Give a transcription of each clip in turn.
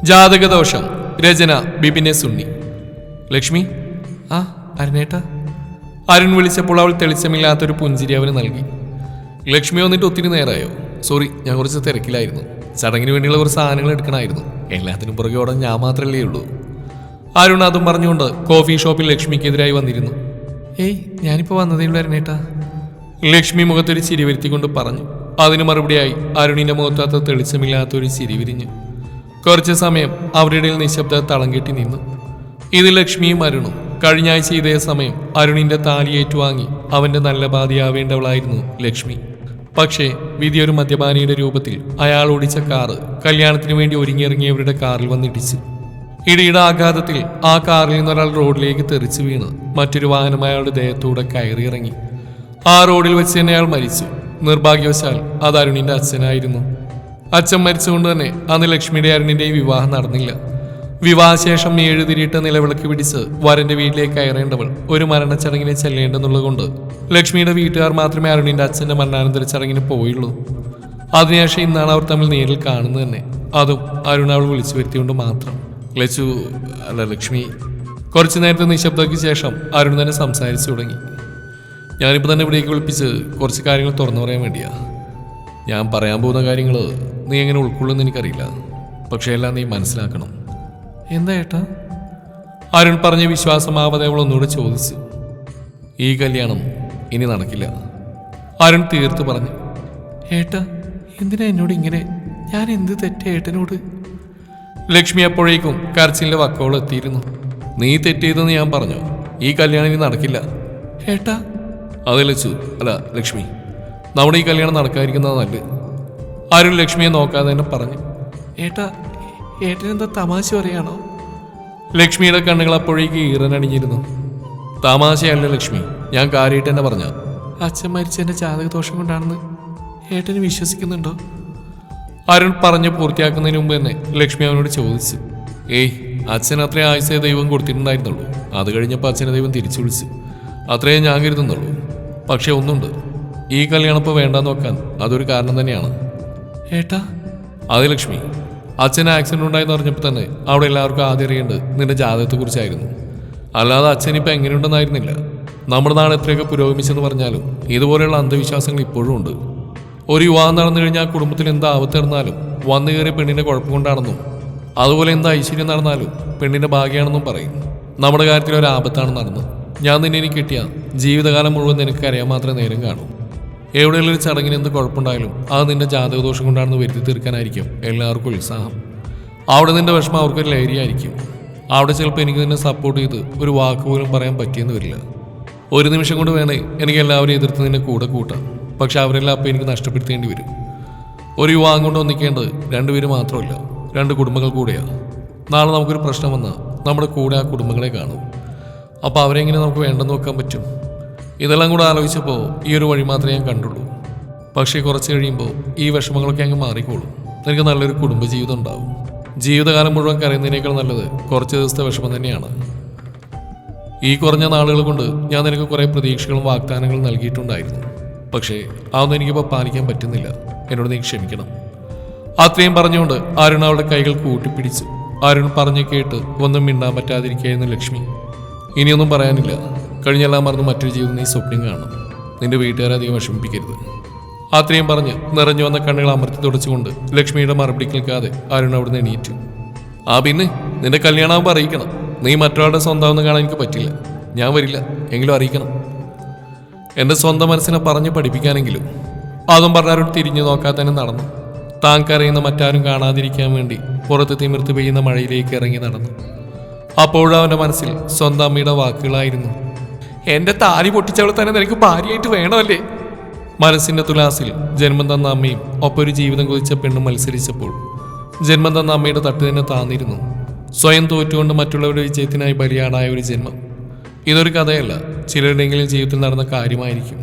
ജാതകദോഷം. രചന ബിബിനെ സുന്നി. ലക്ഷ്മി. ആ അരുണേട്ട. അരുൺ വിളിച്ചപ്പോൾ അവൾ തെളിച്ചമില്ലാത്തൊരു പുഞ്ചിരി അവന് നൽകി. ലക്ഷ്മി വന്നിട്ട് ഒത്തിരി നേരമായോ? സോറി, ഞാൻ കുറച്ച് തിരക്കിലായിരുന്നു. ചടങ്ങിന് വേണ്ടിയുള്ള കുറച്ച് സാധനങ്ങൾ എടുക്കണമായിരുന്നു. എല്ലാത്തിനും പുറകെ ഓടാൻ ഞാൻ മാത്രമല്ലേ ഉള്ളൂ. അരുൺ അതും പറഞ്ഞുകൊണ്ട് കോഫി ഷോപ്പിൽ ലക്ഷ്മിക്കെതിരായി വന്നിരുന്നു. ഏയ്, ഞാനിപ്പോൾ വന്നതേ ഉള്ളൂ അരുണേട്ട. ലക്ഷ്മി മുഖത്തൊരു ചിരി വരുത്തിക്കൊണ്ട് പറഞ്ഞു. അതിന് മറുപടിയായി അരുണിന്റെ മുഖത്തകത്ത് തെളിച്ചമില്ലാത്തൊരു ചിരി വിരിഞ്ഞു. കുറച്ചു സമയം അവരുടെ ഇടയിൽ നിശബ്ദത തളം കെട്ടി നിന്നു. ഇത് ലക്ഷ്മിയും അരുണും. കഴിഞ്ഞ ആഴ്ച ഇതേ സമയം അരുണിന്റെ താലി ഏറ്റുവാങ്ങി അവന്റെ നല്ല ബാധിയാവേണ്ടവളായിരുന്നു ലക്ഷ്മി. പക്ഷേ വിധി ഒരു മദ്യപാനിയുടെ രൂപത്തിൽ അയാൾ ഓടിച്ച കാറ് കല്യാണത്തിന് വേണ്ടി ഒരുങ്ങിയിറങ്ങിയവരുടെ കാറിൽ വന്നിടിച്ചു. ഇടിയുടെ ആഘാതത്തിൽ ആ കാറിൽ നിന്നൊരാൾ റോഡിലേക്ക് തെറിച്ചു വീണ് മറ്റൊരു വാഹനം അയാളുടെ ദേഹത്തൂടെ കയറിയിറങ്ങി. ആ റോഡിൽ വെച്ച് തന്നെ അയാൾ മരിച്ചു. നിർഭാഗ്യവശാൽ അത് അരുണിന്റെ അച്ഛനായിരുന്നു. അച്ഛൻ മരിച്ചുകൊണ്ട് തന്നെ അന്ന് ലക്ഷ്മിയുടെ അരുണിന്റെയും വിവാഹം നടന്നില്ല. വിവാഹശേഷം 7 തിരിയിട്ട നിലവിളക്ക് പിടിച്ച് വരന്റെ വീട്ടിലേക്ക് കയറേണ്ടവൾ ഒരു മരണച്ചടങ്ങിനെ ചെല്ലേണ്ടെന്നുള്ളത് കൊണ്ട് ലക്ഷ്മിയുടെ വീട്ടുകാർ മാത്രമേ അരുണിന്റെ അച്ഛന്റെ മരണാനന്തര ചടങ്ങിന് പോയുള്ളൂ. അതിനുശേഷം ഇന്നാണ് അവർ തമ്മിൽ നേരിൽ കാണുന്നത് തന്നെ. അതും അരുൺ അവൾ വിളിച്ചു വരുത്തിക്കൊണ്ട് മാത്രം. ലക്ഷ്മി. കുറച്ചു നേരത്തെ നിശബ്ദതയ്ക്ക് ശേഷം അരുൺ തന്നെ സംസാരിച്ചു തുടങ്ങി. ഞാനിപ്പോൾ തന്നെ ഇവിടേക്ക് വിളിപ്പിച്ച് കുറച്ച് കാര്യങ്ങൾ തുറന്നു പറയാൻ വേണ്ടിയാ. ഞാൻ പറയാൻ പോകുന്ന കാര്യങ്ങൾ നീ എങ്ങനെ ഉൾക്കൊള്ളുമെന്ന് എനിക്കറിയില്ല. പക്ഷേ എല്ലാം നീ മനസ്സിലാക്കണം. എന്താ ഏട്ടാ? അരുൺ പറഞ്ഞ വിശ്വാസമാവാതെ അവൾ ഒന്നുകൂടെ ചോദിച്ചു. ഈ കല്യാണം ഇനി നടക്കില്ല. അരുൺ തീർത്തു പറഞ്ഞു. ഏട്ടാ, എന്തിനാ എന്നോട് ഇങ്ങനെ? ഞാൻ എന്ത് തെറ്റ ഏട്ടനോട്? ലക്ഷ്മി അപ്പോഴേക്കും കരച്ചിലിന്റെ വക്കോളം എത്തിയിരുന്നു. നീ തെറ്റെയ്തെന്ന് ഞാൻ പറഞ്ഞു. ഈ കല്യാണം ഇനി നടക്കില്ല. ഏട്ടാ. അതെ ലക്ഷ്മി, നമ്മുടെ ഈ കല്യാണം നടക്കാതിരിക്കുന്നത് നല്ലത്. അരുൺ ലക്ഷ്മിയെ നോക്കാതെ തന്നെ പറഞ്ഞു. ഏട്ടാ, ഏട്ടനെന്താ തമാശ പറയാണോ? ലക്ഷ്മിയുടെ കണ്ണുകൾ അപ്പോഴേക്ക് ഈറനണിഞ്ഞിരുന്നു. തമാശയല്ല ലക്ഷ്മി, ഞാൻ കാര്യമായിട്ട് തന്നെ പറഞ്ഞ. അച്ഛൻ മരിച്ചെന്റെ ജാതകദോഷം കൊണ്ടാണെന്ന് ഏട്ടന് വിശ്വസിക്കുന്നുണ്ടോ? അരുൺ പറഞ്ഞ് പൂർത്തിയാക്കുന്നതിന് മുമ്പ് തന്നെ ലക്ഷ്മി അവനോട് ചോദിച്ചു. ഏയ്, അച്ഛൻ അത്രയും ആയുസേ ദൈവം കൊടുത്തിട്ടുണ്ടായിരുന്നുള്ളൂ. അത് കഴിഞ്ഞപ്പോൾ അച്ഛനെ ദൈവം തിരിച്ചു വിളിച്ചു. അത്രയും ഞാൻ കരുതുന്നുള്ളൂ. പക്ഷെ ഒന്നുണ്ട്, ഈ കല്യാണം ഇപ്പോൾ വേണ്ടാന്ന് വെക്കാൻ അതൊരു കാരണം തന്നെയാണ്. ഏട്ടാ. അതെ ലക്ഷ്മി, അച്ഛൻ ആക്സിഡന്റ് ഉണ്ടായെന്ന് പറഞ്ഞപ്പോൾ തന്നെ അവിടെ എല്ലാവർക്കും ആദ്യം അറിയേണ്ടത് നിന്റെ ജാതകത്തെക്കുറിച്ചായിരുന്നു. അല്ലാതെ അച്ഛനിപ്പോൾ എങ്ങനെയുണ്ടെന്നായിരുന്നില്ല. നമ്മുടെ നാട് എത്രയൊക്കെ പുരോഗമിച്ചെന്ന് പറഞ്ഞാലും ഇതുപോലെയുള്ള അന്ധവിശ്വാസങ്ങൾ ഇപ്പോഴും ഉണ്ട്. ഒരു വിവാഹം നടന്നു കഴിഞ്ഞാൽ ആ കുടുംബത്തിൽ എന്ത് ആപത്ത് നടന്നാലും വന്നു കയറിയ പെണ്ണിന്റെ കുഴപ്പം കൊണ്ടാണെന്നും അതുപോലെ എന്ത് ഐശ്വര്യം നടന്നാലും പെണ്ണിന്റെ ഭാഗ്യമാണെന്നും പറയും. നമ്മുടെ കാര്യത്തിൽ ഒരു ആപത്താണ് നടന്നത്. ഞാൻ നിന്നെ എനിക്ക് കിട്ടിയ ജീവിതകാലം മുഴുവൻ നിനക്ക് അറിയാൻ മാത്രമേ നേരം കാണൂ. എവിടെയുള്ള ഒരു ചടങ്ങിന് എന്ത് കുഴപ്പമുണ്ടായാലും അത് നിന്റെ ജാതകദോഷം കൊണ്ടാണെന്ന് വരുത്തി തീർക്കാനായിരിക്കും എല്ലാവർക്കും ഉത്സാഹം. അവിടെ നിന്റെ വിഷമം അവർക്കൊരു ലഹരിയായിരിക്കും. അവിടെ ചിലപ്പോൾ എനിക്ക് നിന്നെ സപ്പോർട്ട് ചെയ്ത് ഒരു വാക്ക് പോലും പറയാൻ പറ്റിയെന്ന് വരില്ല. ഒരു നിമിഷം കൊണ്ട് വേണേ എനിക്ക് എല്ലാവരും എതിർത്ത് നിന്നെ കൂടെ കൂട്ടാം. പക്ഷെ അവരെല്ലാം അപ്പം എനിക്ക് നഷ്ടപ്പെടുത്തേണ്ടി വരും. ഒരു വിവാഹം കൊണ്ട് ഒന്നിക്കേണ്ടത് 2 പേര് മാത്രമല്ല, 2 കുടുംബങ്ങൾ കൂടെയാണ്. നാളെ നമുക്കൊരു പ്രശ്നം വന്നാൽ നമ്മുടെ കൂടെ ആ കുടുംബങ്ങളെ കാണും. അപ്പോൾ അവരെങ്ങനെ നമുക്ക് വേണ്ടെന്ന് വെക്കാൻ പറ്റും? ഇതെല്ലാം കൂടെ ആലോചിച്ചപ്പോൾ ഈ ഒരു വഴി മാത്രമേ ഞാൻ കണ്ടുള്ളൂ. പക്ഷേ കുറച്ച് കഴിയുമ്പോൾ ഈ വിഷമങ്ങളൊക്കെ അങ്ങ് മാറിക്കോളും. നിനക്ക് നല്ലൊരു കുടുംബജീവിതം ഉണ്ടാവും. ജീവിതകാലം മുഴുവൻ കരയുന്നതിനേക്കാൾ നല്ലത് കുറച്ച് ദിവസത്തെ വിഷമം തന്നെയാണ്. ഈ കുറഞ്ഞ നാളുകൾ കൊണ്ട് ഞാൻ നിനക്ക് കുറേ പ്രതീക്ഷകളും വാഗ്ദാനങ്ങളും നൽകിയിട്ടുണ്ടായിരുന്നു. പക്ഷേ അതൊന്നും എനിക്കിപ്പോൾ പാലിക്കാൻ പറ്റുന്നില്ല. എന്നോട് നീ ക്ഷമിക്കണം. അത്രയും പറഞ്ഞുകൊണ്ട് അരുൺ അവളുടെ കൈകൾ കൂട്ടിപ്പിടിച്ചു. അരുൺ പറഞ്ഞു കേട്ട് ഒന്നും മിണ്ടാൻ പറ്റാതിരിക്കുകയായിരുന്നു ലക്ഷ്മി. ഇനിയൊന്നും പറയാനില്ല. കഴിഞ്ഞെല്ലാം മറന്ന് മറ്റൊരു ജീവിതം നീ സ്വപ്നം കാണണം. നിന്റെ വീട്ടുകാരെ അധികം വിഷമിപ്പിക്കരുത്. അത്രയും പറഞ്ഞ് നിറഞ്ഞു വന്ന കണ്ണുകൾ അമർത്തി തുടച്ചുകൊണ്ട് ലക്ഷ്മിയുടെ മറുപടി കേൾക്കാതെ അരുൺ അവിടുന്ന് എണീറ്റു. പിന്നെ നിന്റെ കല്യാണമാകുമ്പോൾ അറിയിക്കണം. നീ മറ്റൊരാളുടെ സ്വന്തമാണെന്ന് കാണാൻ എനിക്ക് പറ്റില്ല. ഞാൻ വരില്ല, എങ്കിലും അറിയിക്കണം. എൻ്റെ സ്വന്തം മനസ്സിനെ പറഞ്ഞ് പഠിപ്പിക്കാനെങ്കിലും. അതും പറഞ്ഞ അരുൺ തിരിഞ്ഞു നോക്കാതെ തന്നെ നടന്നു. താൻ കരയുന്ന മറ്റാരും കാണാതിരിക്കാൻ വേണ്ടി പുറത്ത് തിമിർത്ത് പെയ്യുന്ന മഴയിലേക്ക് ഇറങ്ങി നടന്നു. അപ്പോഴും അവൻ്റെ മനസ്സിൽ സ്വന്തം അമ്മയുടെ വാക്കുകളായിരുന്നു. എൻ്റെ താലി പൊട്ടിച്ചവളെ തന്നെ നിനക്ക് ഭാര്യയായിട്ട് വേണമല്ലേ? മനസ്സിൻ്റെ തുലാസിൽ ജന്മം തന്ന അമ്മയും ഒപ്പം ഒരു ജീവിതം കൊതിച്ച പെണ്ണും മത്സരിച്ചപ്പോൾ ജന്മം തന്ന അമ്മയുടെ തട്ട് തന്നെ താന്നിരുന്നു. സ്വയം തോറ്റുകൊണ്ട് മറ്റുള്ളവരുടെ വിജയത്തിനായി ബലിയാടായ ഒരു ജന്മം. ഇതൊരു കഥയല്ല, ചിലരുടെയെങ്കിലും ജീവിതത്തിൽ നടന്ന കാര്യമായിരിക്കും.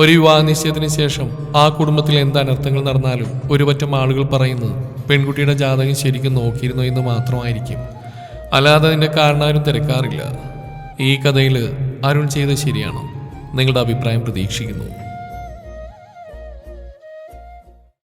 ഒരു വിവാഹ നിശ്ചയത്തിന് ശേഷം ആ കുടുംബത്തിൽ എന്ത് അനർത്ഥങ്ങൾ നടന്നാലും ഒരുപറ്റം ആളുകൾ പറയുന്നത് പെൺകുട്ടിയുടെ ജാതകം ശരിക്കും നോക്കിയിരുന്നു എന്ന് മാത്രമായിരിക്കും. അല്ലാതെ അതിൻ്റെ കാരണമാരും തിരക്കാറില്ല. ഈ കഥയിൽ അരുൺ ചെയ്തത് ശരിയാണോ? നിങ്ങളുടെ അഭിപ്രായം പ്രതീക്ഷിക്കുന്നു.